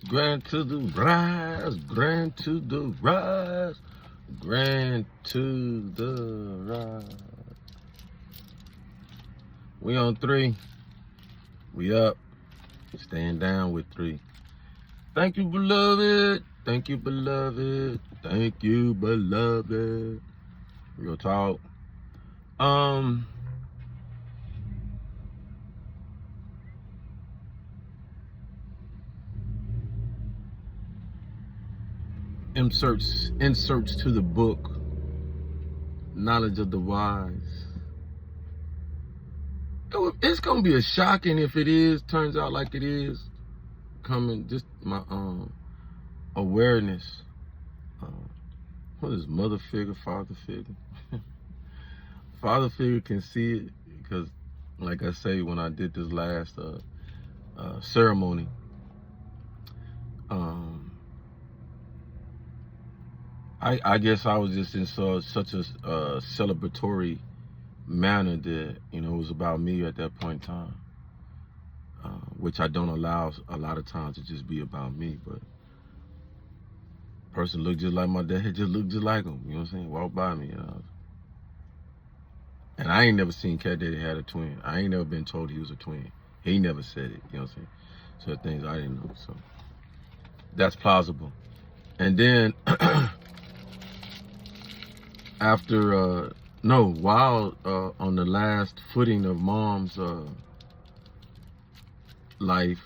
Grand to the rise, grand to the rise, grand to the rise. We on 3. We up. Staying down with 3. Thank you, beloved. Thank you, beloved. Thank you, beloved. Real talk. Inserts to the book, Knowledge of the Wise. It's gonna be a shocking if it is. Turns out like it is. Coming, just my awareness. What is mother figure, father figure? Father figure can see it because, like I say, when I did this last ceremony, I guess I was just in such a celebratory manner that, you know, it was about me at that point in time, which I don't allow a lot of times to just be about me. But person looked just like my dad, just looked just like him. You know what I'm saying? Walked by me, you know. And I ain't never seen Cat Daddy had a twin. I ain't never been told he was a twin. He never said it. You know what I'm saying? So things I didn't know. So that's plausible. And then after while on the last footing of Mom's life,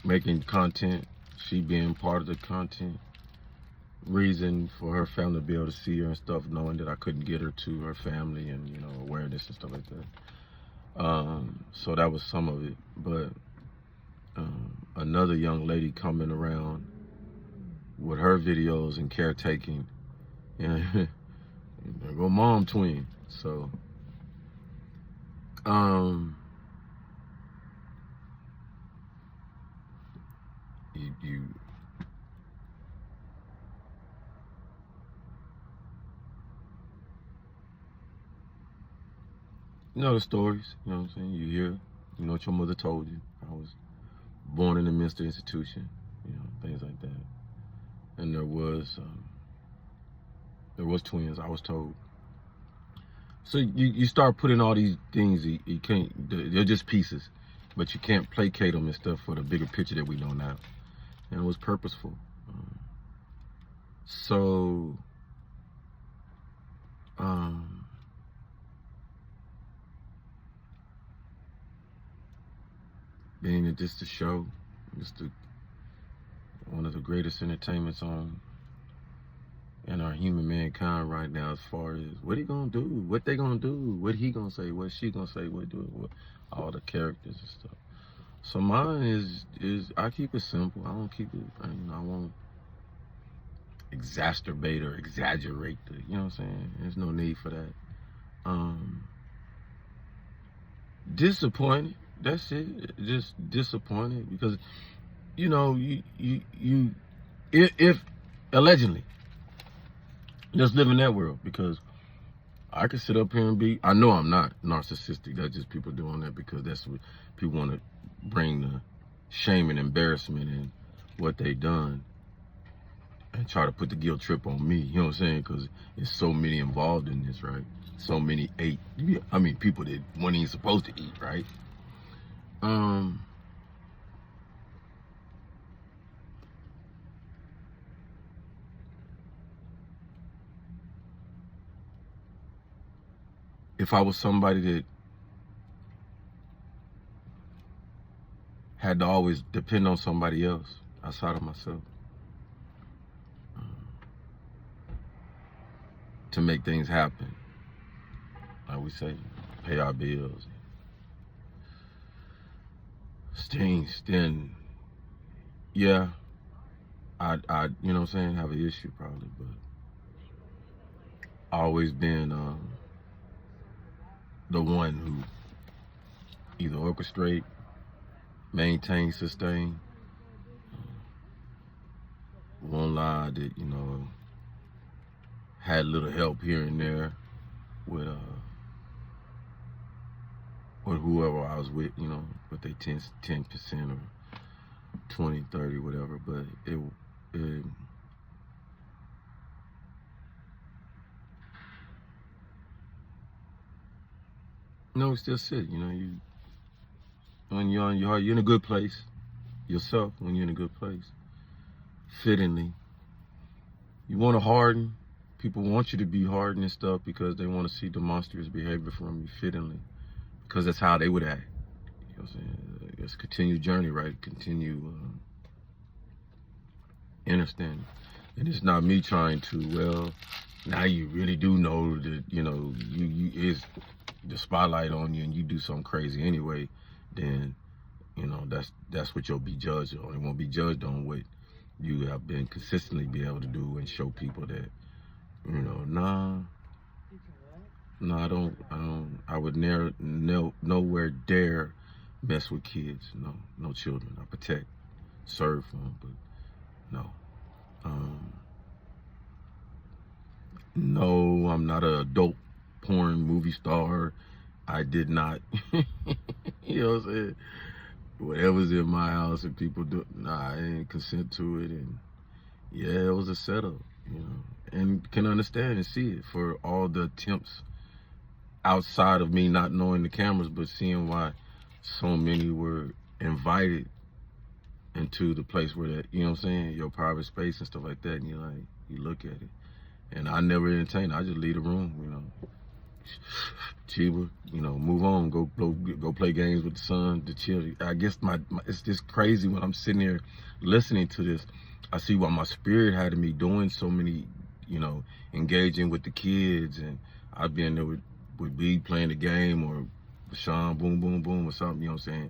making content, she being part of the content, reason for her family to be able to see her and stuff, knowing that I couldn't get her to her family and, you know, awareness and stuff like that. So that was some of it. But another young lady coming around with her videos and caretaking, and there go Mom twin. So you know the stories, you know what I'm saying? You hear, you know what your mother told you. I was born in a mental institution, you know, things like that. And there was twins, I was told. So you start putting all these things, you can't, they're just pieces, but you can't placate them and stuff for the bigger picture that we know now. And it was purposeful. So, being that this the show, it's one of the greatest entertainments on in our human mankind right now, as far as what he gonna do, what they gonna do, what he gonna say, what she gonna say, what do, what, all the characters and stuff. So mine is I keep it simple. I don't keep it, you know, I won't exacerbate or exaggerate the, you know what I'm saying? There's no need for that. Disappointed. That's it. Just disappointed because, you know, if allegedly, just live in that world, because I can sit up here and be, I know I'm not narcissistic. That's just people doing that because that's what people want to bring, the shame and embarrassment in what they done and try to put the guilt trip on me. You know what I'm saying? Because there's so many involved in this, right? So many people that weren't even supposed to eat, right? If I was somebody that had to always depend on somebody else outside of myself to make things happen, like we say, pay our bills, things, then yeah, I you know what I'm saying, have an issue probably. But always been the one who either orchestrate, maintain, sustain. Won't lie that, you know, had a little help here and there with whoever I was with, you know, what they 10% or 20, 30, whatever. But it no, still sit. You know, when you're on your heart, you're in a good place yourself. When you're in a good place, fittingly, you want to harden. People want you to be hardened and stuff because they want to see demonstrous behavior from you fittingly, because that's how they would act. You know what I'm saying? It's a continued journey, right? Continue understanding. And it's not me trying to, well, now you really do know that, you know, you is the spotlight on you and you do something crazy anyway, then, you know, that's what you'll be judged on. It won't be judged on what you have been consistently be able to do and show people that, you know, I would nowhere dare mess with kids. No children. I protect, serve them, but no. No, I'm not an adult porn movie star. I did not, you know what I'm saying? Whatever's in my house and people do, I didn't consent to it. And yeah, it was a setup, you know, and can understand and see it for all the attempts outside of me not knowing the cameras, but seeing why so many were invited into the place where that, you know what I'm saying, your private space and stuff like that. And you look at it. And I never entertain. I just leave the room, you know. Chiba, you know, move on, go play games with the son, the children. I guess it's just crazy when I'm sitting here listening to this. I see what my spirit had in me doing so many, you know, engaging with the kids, and I'd be in there with B playing the game or Sean boom boom boom or something, you know what I'm saying?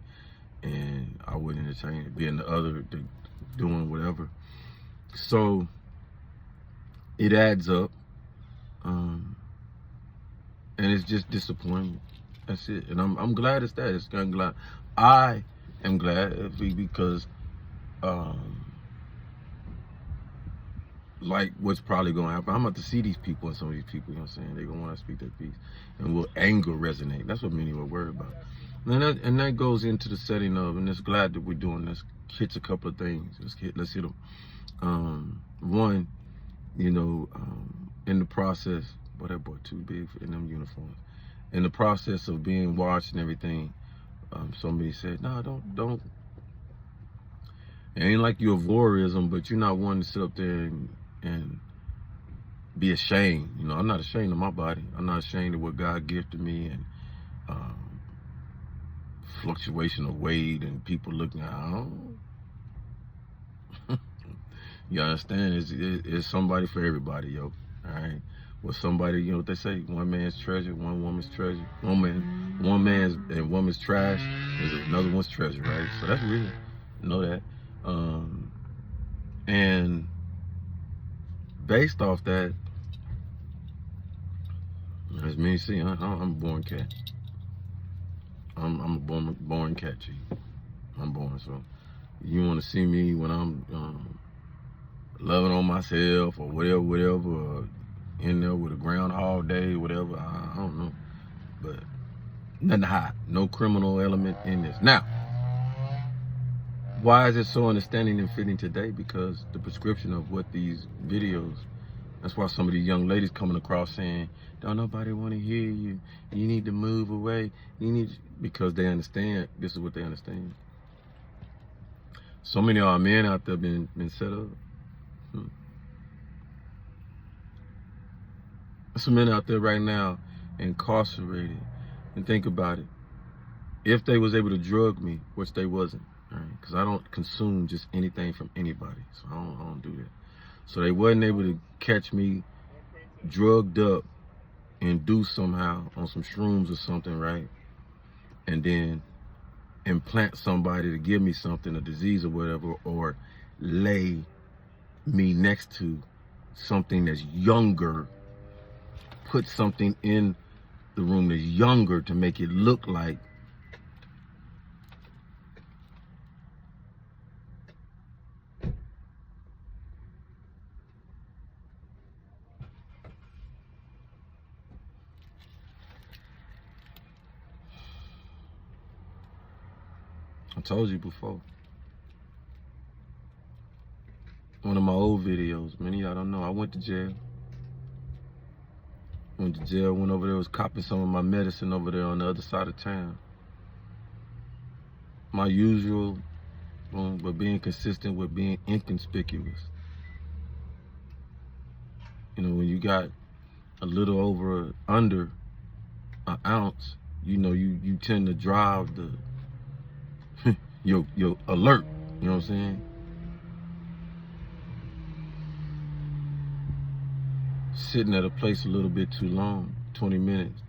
And I wouldn't entertain it, being the other, doing whatever. So it adds up. And it's just disappointment. That's it. And I'm glad it's that. I am glad because like what's probably gonna happen, I'm about to see these people and some of these people, you know what I'm saying? They're gonna want to speak their piece. And will anger resonate? That's what many were worried about. And that goes into the setting of, and it's glad that we're doing this, hits a couple of things. Let's hit them. One, you know, in the process, boy, that boy too big in them uniforms. In the process of being watched and everything, somebody said, "No, don't." It ain't like you're a voyeurism, but you're not wanting to sit up there and be ashamed. You know, I'm not ashamed of my body. I'm not ashamed of what God gifted me, and fluctuation of weight and people looking at. You understand? It's somebody for everybody, yo. All right. Well, somebody, you know what they say? One man's treasure, one woman's treasure. One man's and woman's trash is another one's treasure, right? So that's real. You know that. And based off that, as me see, I'm a born cat. I'm a born cat, G. I'm born. So you want to see me when I'm loving on myself or whatever, or in there with a Groundhog Day, whatever. I don't know, but nothing to hide. No criminal element in this. Now, why is it so understanding and fitting today? Because the prescription of what these videos. That's why some of these young ladies coming across saying, "Don't nobody want to hear you. You need to move away. Because they understand. This is what they understand. So many of our men out there been set up. Some men out there right now incarcerated. And think about it. If they was able to drug me, which they wasn't, right? Because I don't consume just anything from anybody. So I don't do that. So they wasn't able to catch me drugged up and do somehow on some shrooms or something, right? And then implant somebody to give me something, a disease or whatever, or lay me next to something that's younger, put something in the room that's younger to make it look like I told you before. One of my old videos, many of y'all don't know, I went to jail. Went to jail, went over there, was copping some of my medicine over there on the other side of town. My usual, but being consistent with being inconspicuous. You know, when you got a little over, under an ounce, you know, you tend to drive the, your alert, you know what I'm saying? Sitting at a place a little bit too long, 20 minutes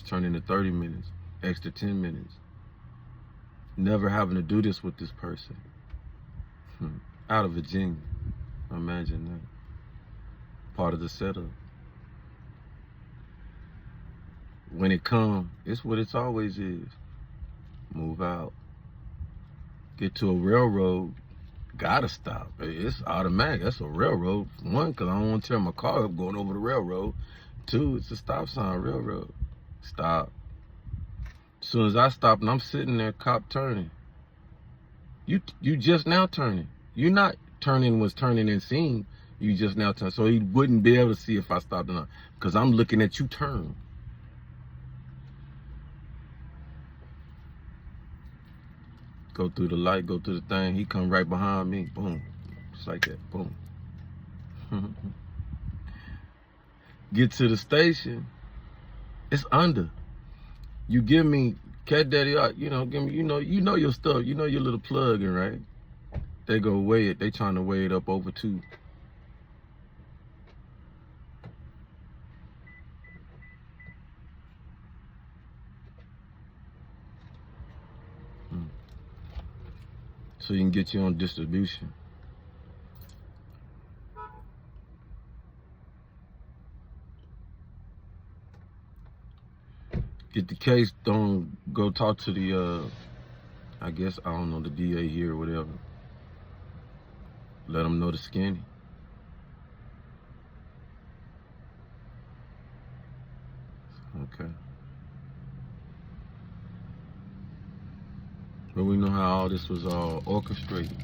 turn into 30 minutes, extra 10 minutes. Never having to do this with this person. Out of Virginia, imagine that. Part of the setup. When it comes, it's what it's always is. Move out. Get to a railroad, gotta stop. It's automatic. That's a railroad. One, because I don't want to tear my car up going over the railroad. Two, it's a stop sign, railroad. Stop. As soon as I stop and I'm sitting there, cop turning. You just now turning. You're not turning was turning and seeing. You just now turn. So he wouldn't be able to see if I stopped or not. Because I'm looking at you turn. Go through the light, go through the thing. He come right behind me. Boom. Just like that. Boom. Get to the station. It's under. You give me, Cat Daddy, you know, give me, you know your stuff. You know your little plug-in, right? They go weigh it. They trying to weigh it up over 2. So you can get you on distribution. Get the case, don't go talk to the, I guess, I don't know, the DA here or whatever. Let them know the skinny. Okay. But we know how all this was all orchestrated.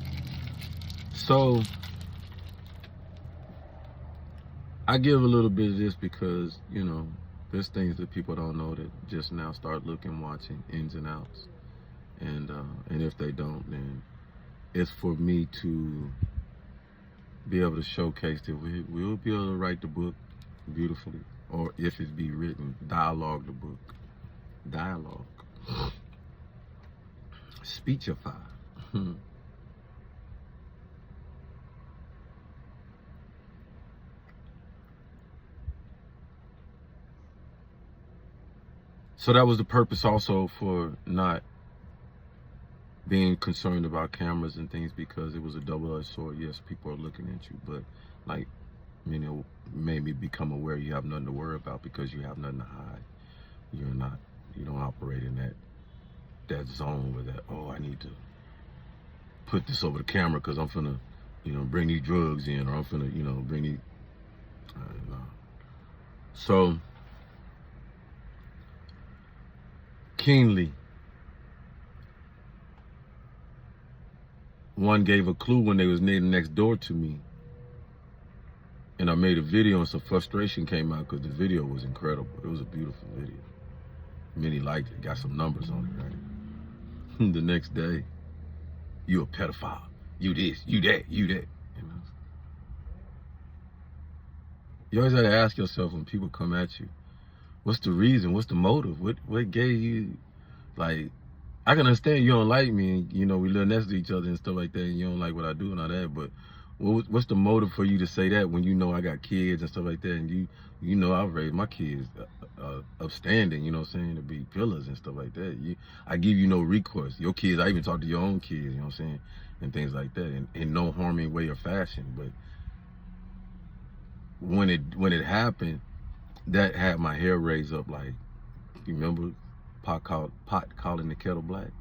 So, I give a little bit of this because, you know, there's things that people don't know that just now start looking, watching, ins and outs. And if they don't, then it's for me to be able to showcase that we'll be able to write the book beautifully. Or if it be written, dialogue the book. Dialogue. Speechify. So that was the purpose also for not being concerned about cameras and things, because it was a double-edged sword. Yes, people are looking at you, but like, you know, made me become aware you have nothing to worry about because you have nothing to hide. You don't operate in that zone where that, oh, I need to put this over the camera because I'm finna, you know, bring these drugs in, or I'm finna, you know, bring these, So, keenly, one gave a clue when they was next door to me, and I made a video, and some frustration came out because the video was incredible. It was a beautiful video. Many liked it, got some numbers on it, right? The next day, you a pedophile, you this, you that, you that, you know? You always have to ask yourself when people come at you, what's the reason, what's the motive, what gave you, like, I can understand you don't like me, and, you know, we live next to each other and stuff like that, and you don't like what I do and all that, but what's the motive for you to say that when you know I got kids and stuff like that, and you know I've raised my kids upstanding, you know what I'm saying, to be pillars and stuff like that. I give you no recourse. Your kids, I even talk to your own kids, you know what I'm saying, and things like that, and in no harming way or fashion. But when it happened, that had my hair raised up. Like, you remember pot calling the kettle black?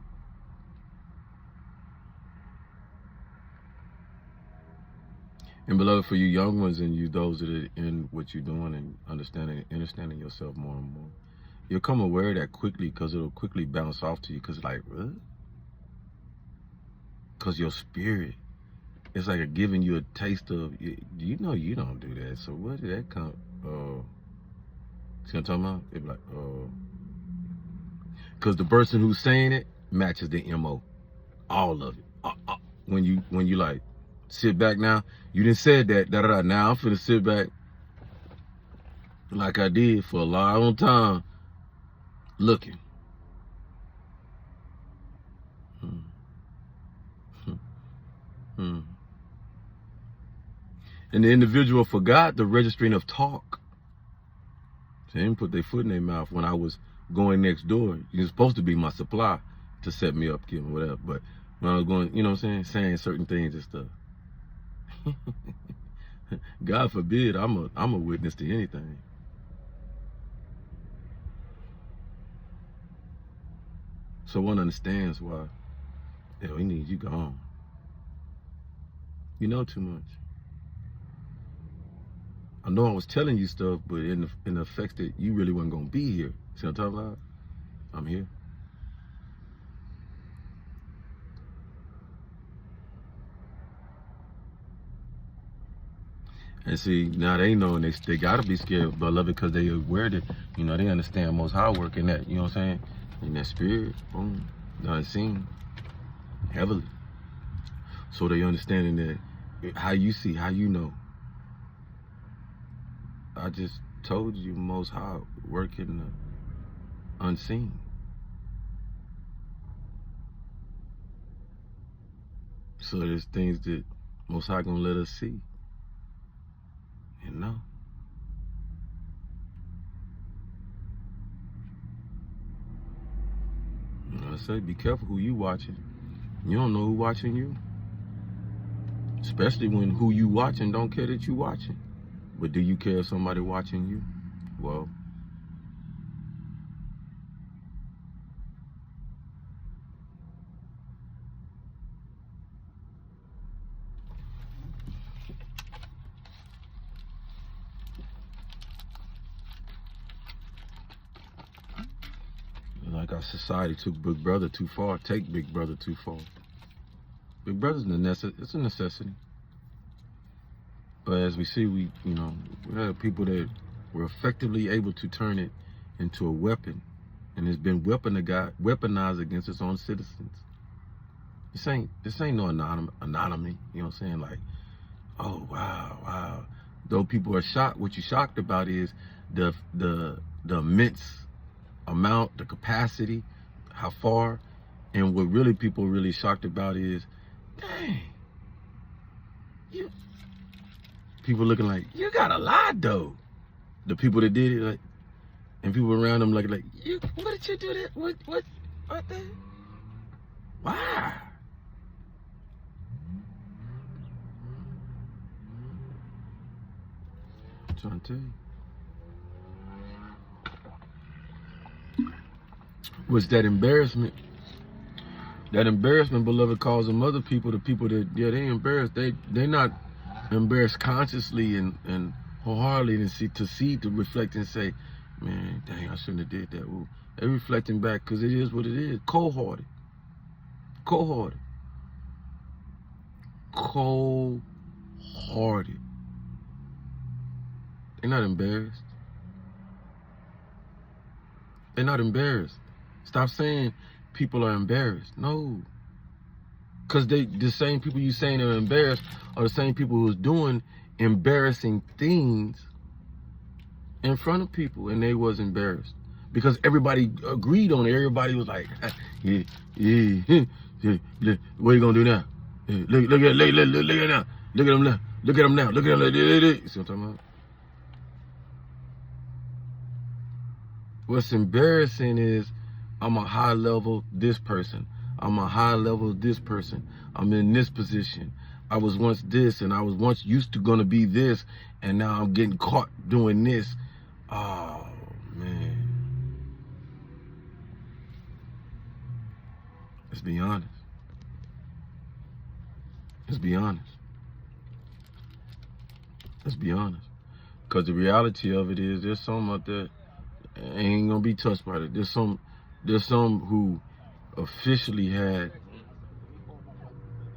And beloved, for you young ones and you those that are in what you're doing and understanding yourself more and more, you'll come aware of that quickly, because it'll quickly bounce off to you, because like, really? Because your spirit, it's like giving you a taste of, you know you don't do that. So where did that come? See what I'm talking about? It be like, because the person who's saying it matches the MO. All of it. When you like, sit back now, you didn't say that, now I'm finna sit back like I did for a long time, looking. And the individual forgot the registering of talk. They didn't put their foot in their mouth when I was going next door. You're supposed to be my supply to set me up, give me whatever. But when I was going, you know what I'm saying certain things and stuff. God forbid I'm a witness to anything. So one understands why, he needs you gone. You know too much. I know I was telling you stuff, but in the effects that you really wasn't gonna be here. See what I'm talking about? I'm here. And see, now they know, and they gotta be scared of beloved because they aware that, they understand Most High work in that, you know what I'm saying? In that spirit, boom, unseen, heavily. So they understanding that how you see, how you know. I just told you Most High work in the unseen. So there's things that Most High gonna let us see. I say, be careful who you watching. You don't know who watching you. Especially when who you watching don't care that you watching. But do you care if somebody watching you? Well, like our society took Big Brother too far, take Big Brother too far. Big Brother's it's a necessity. But as we see, we have people that were effectively able to turn it into a weapon, and it's been weaponized against its own citizens. This ain't no anonymity, you know what I'm saying? Like, oh wow. Though people are shocked, what you're shocked about is the immense amount, the capacity, how far, and what really people are really shocked about is, dang, people looking like, you got a lot though. The people that did it, like, and people around them like, what did you do that? What the? Why? I'm trying to tell you. Was that embarrassment? That embarrassment, beloved, calls them other people, the people that, they embarrassed. They're not embarrassed consciously and wholeheartedly to reflect and say, man, dang, I shouldn't have did that. Ooh. They're reflecting back because it is what it is. Cold-hearted. They're not embarrassed. They're not embarrassed. Stop saying people are embarrassed. No. Because the same people you saying are embarrassed are the same people who's doing embarrassing things in front of people, and they was embarrassed. Because everybody agreed on it. Everybody was like, yeah. What are you gonna do now? Look at now. Look at him now. Look at him now. Look at him. You see what I'm talking about? What's embarrassing is I'm a high level this person. I'm a high level this person. I'm in this position. I was once this, and I was once used to gonna be this, and now I'm getting caught doing this. Oh man. Let's be honest. Let's be honest. Because the reality of it is there's some out there ain't gonna be touched by it. There's some who officially had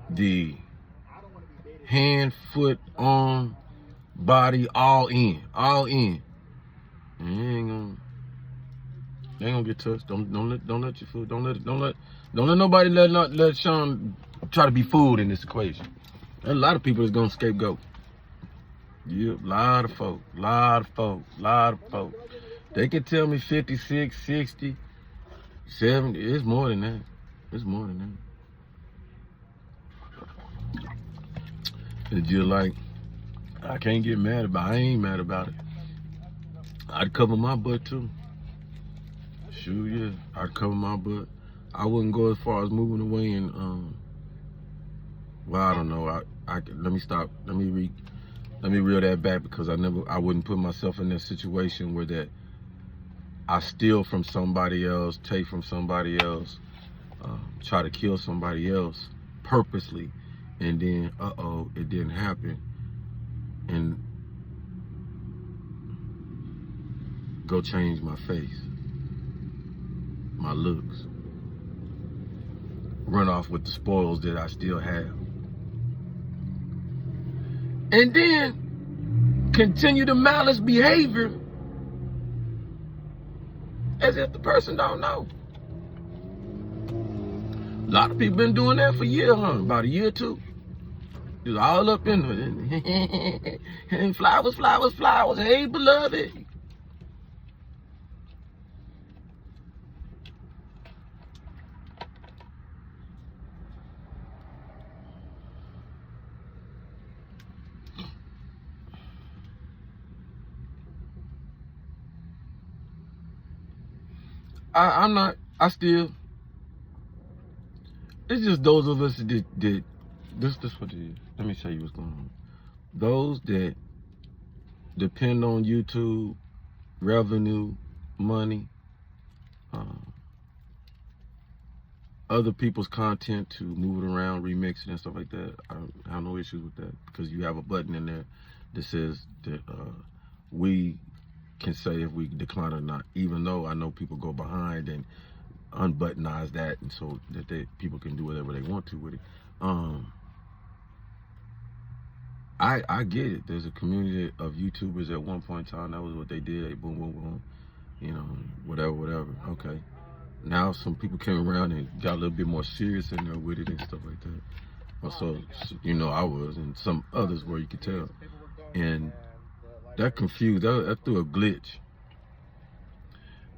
the hand, foot, arm, body, all in. And they ain't gonna get touched. Don't let your food. Don't let nobody let Sean try to be fooled in this equation. There's a lot of people that's gonna scapegoat. Yep, lot of folk. They can tell me 56, 60, 70. It's more than that. It's just like, I can't get mad about it. I ain't mad about it. I'd cover my butt too. Sure, yeah. I'd cover my butt. I wouldn't go as far as moving away and well, I don't know. Let me stop. Let me reel that back, because I wouldn't put myself in that situation where that I steal from somebody else, take from somebody else, try to kill somebody else purposely, and then it didn't happen, and go change my face, my looks, run off with the spoils that I still have, and then continue the malice behavior as if the person don't know. A lot of people been doing that for years, huh? About a year or two. Just all up in it. And flowers. Hey, beloved. It's just those of us that this what it is. Let me tell you what's going on. Those that depend on YouTube, revenue, money, other people's content to move it around, remix it and stuff like that. I have no issues with that, because you have a button in there that says that we can say if we decline or not, even though I know people go behind and unbuttonize that, and so that people can do whatever they want to with it. I get it. There's a community of YouTubers at one point in time. That was what they did. They boom, you know, whatever. Okay. Now some people came around and got a little bit more serious in there with it and stuff like that. Also, you know, I was, and some others were, you could tell. And that confused, that threw a glitch.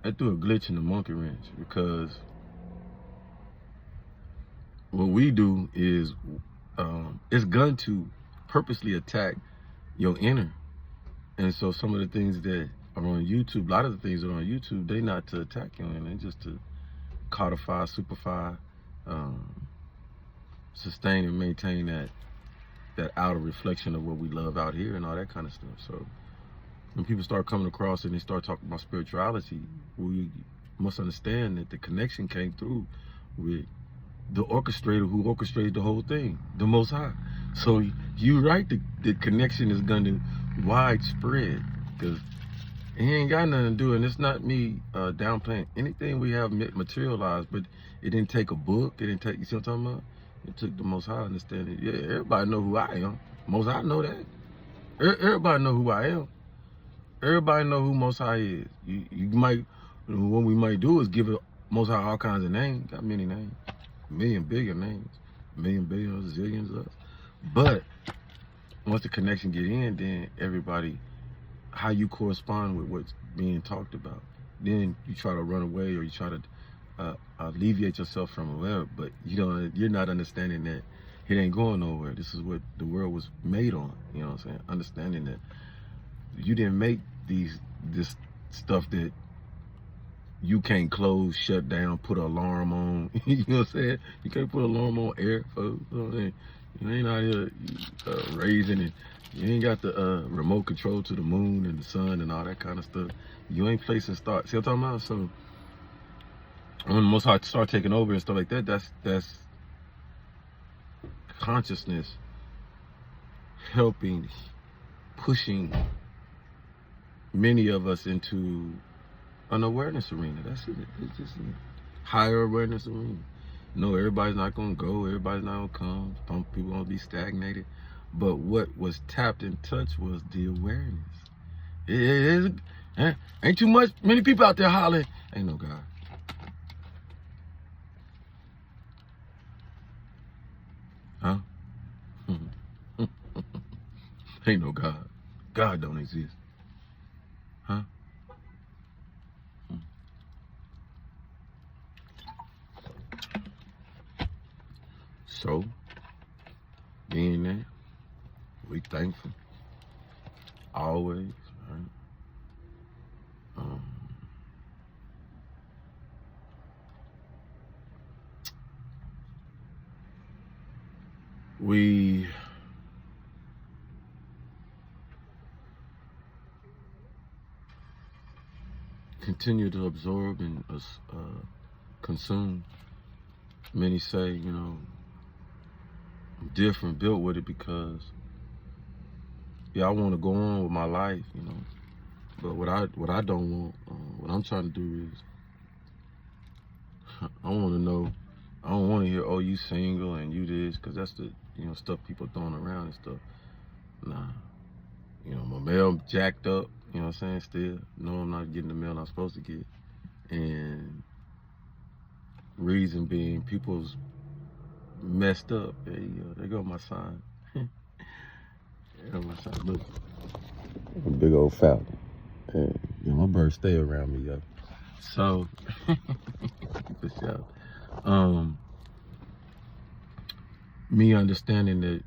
That threw a glitch in the monkey wrench, because what we do is it's going to purposely attack your inner. And so some of the things that are on YouTube, a lot of the things that are on YouTube, they not to attack your inner, just to codify, superfy, sustain and maintain that outer reflection of what we love out here and all that kind of stuff. So when people start coming across and they start talking about spirituality, we must understand that the connection came through with the orchestrator who orchestrated the whole thing, the Most High. So you're right, the connection is going to widespread, because it ain't got nothing to do, and it's not me downplaying anything we have materialized, but it didn't take a book, it didn't take, you see what I'm talking about? It took the Most High understanding. Yeah, everybody know who I am. Most High know that. Everybody know who I am. Everybody know who Most High is. You might, what we might do is give it Most High all kinds of names. Got many names, a million billion names, a million billions, zillions of us. But once the connection get in, then everybody, how you correspond with what's being talked about, then you try to run away, or you try to alleviate yourself from whatever. But you're not understanding that it ain't going nowhere. This is what the world was made on. You know what I'm saying? Understanding that you didn't make this stuff that you can't close, shut down, put an alarm on. You know what I'm saying? You can't put an alarm on air, folks. You know what I'm saying? You ain't out here raising it. You ain't got the remote control to the moon and the sun and all that kind of stuff. You ain't placing start. See what I'm talking about? So when Most High start taking over and stuff like that, that's consciousness helping, pushing many of us into an awareness arena. That's it. It's just a higher awareness arena. No, everybody's not gonna go. Everybody's not gonna come. Some people gonna be stagnated. But what was tapped and touched was the awareness. Ain't too many people out there hollering. Ain't no God. Huh? Ain't no God. God don't exist. Huh? So, being there, we thankful. Always, right? We continue to absorb and consume. Many say, you know, I'm different, built with it because, yeah, I want to go on with my life, you know. But what I don't want, what I'm trying to do is, I want to know. I don't want to hear, oh, you single and you this, because that's the, you know, stuff people throwing around and stuff. Nah, you know, my mail jacked up. You know what I'm saying? Still, no, I'm not getting the mail I'm supposed to get, and reason being, people's messed up. There go my sign. There go my sign. Look, a big old falcon. And you know, my birds stay around me, yo. So, for sure. Me understanding that,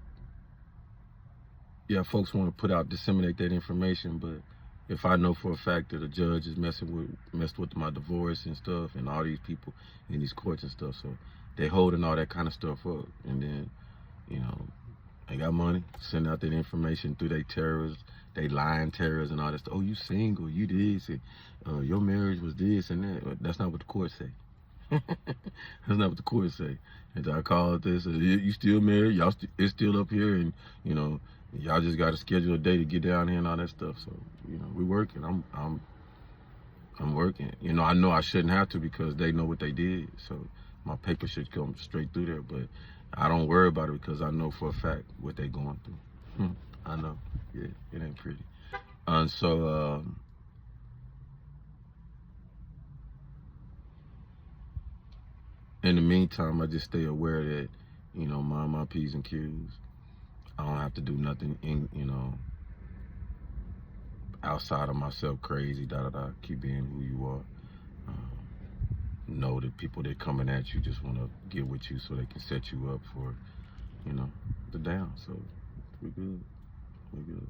yeah, folks want to disseminate that information, but if I know for a fact that a judge is messed with my divorce and stuff, and all these people in these courts and stuff, so they holding all that kind of stuff up, and then, you know, they got money, send out that information through their terrorists, they lying terrorists and all that stuff. Oh, you single, you this, and your marriage was this and that. That's not what the court say. That's not what the court say. And I called this, you still married, y'all it's still up here, and you know, y'all just got to schedule a day to get down here and all that stuff. So, you know, we working. I'm working. You know I shouldn't have to because they know what they did. So my paper should come straight through there. But I don't worry about it because I know for a fact what they going through. I know. Yeah, it ain't pretty. And so, in the meantime, I just stay aware that, you know, mind my P's and Q's. I don't have to do nothing, you know, outside of myself crazy, keep being who you are. Know that people that coming at you just want to get with you so they can set you up for, you know, the down. So we good. We good.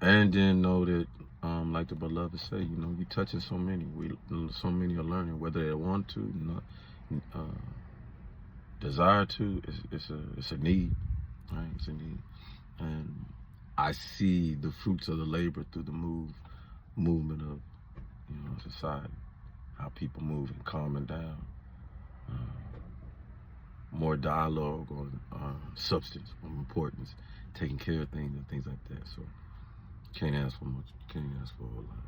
And then know that, like the beloved say, you know, you touching so many. So many are learning, whether they want to, not, desire to. It's a need, right? It's a need, and I see the fruits of the labor through the movement of, you know, society, how people move and calming down, more dialogue on substance, on importance, taking care of things and things like that. So can't ask for much, can't ask for a whole lot.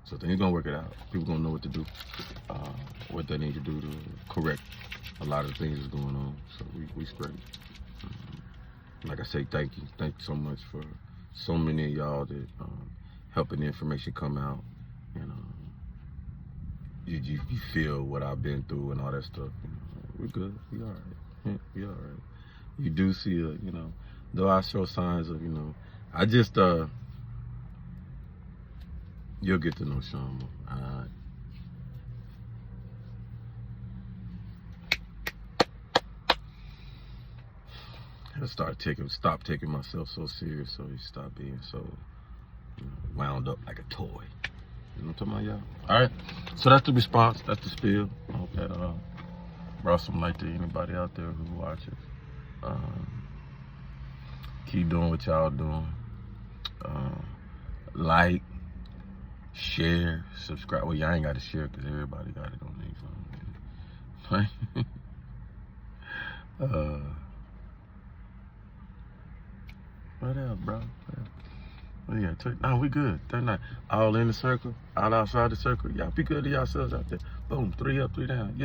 So things gonna work it out. People gonna know what to do, what they need to do to correct a lot of things that's going on. So we straight. Like I say, thank you so much for so many of y'all that helping the information come out. And you feel what I've been through and all that stuff. You know, we're good. We all right. We all right. You do see, you know, though I show signs of, you know, I just you'll get to know Sean more. All right. I stop taking myself so serious, so you stop being so, you know, wound up like a toy. You know what I'm talking about, y'all? All right. So that's the response. That's the spiel. I hope that brought some light to anybody out there who watches. Keep doing what y'all doing. Like, share, subscribe. Well, y'all ain't got to share because everybody got it on their phone. What else, bro? Well, yeah, no, we good. All in the circle, all outside the circle. Y'all be good to yourselves out there. Boom, 3 up, 3 down. Yeah.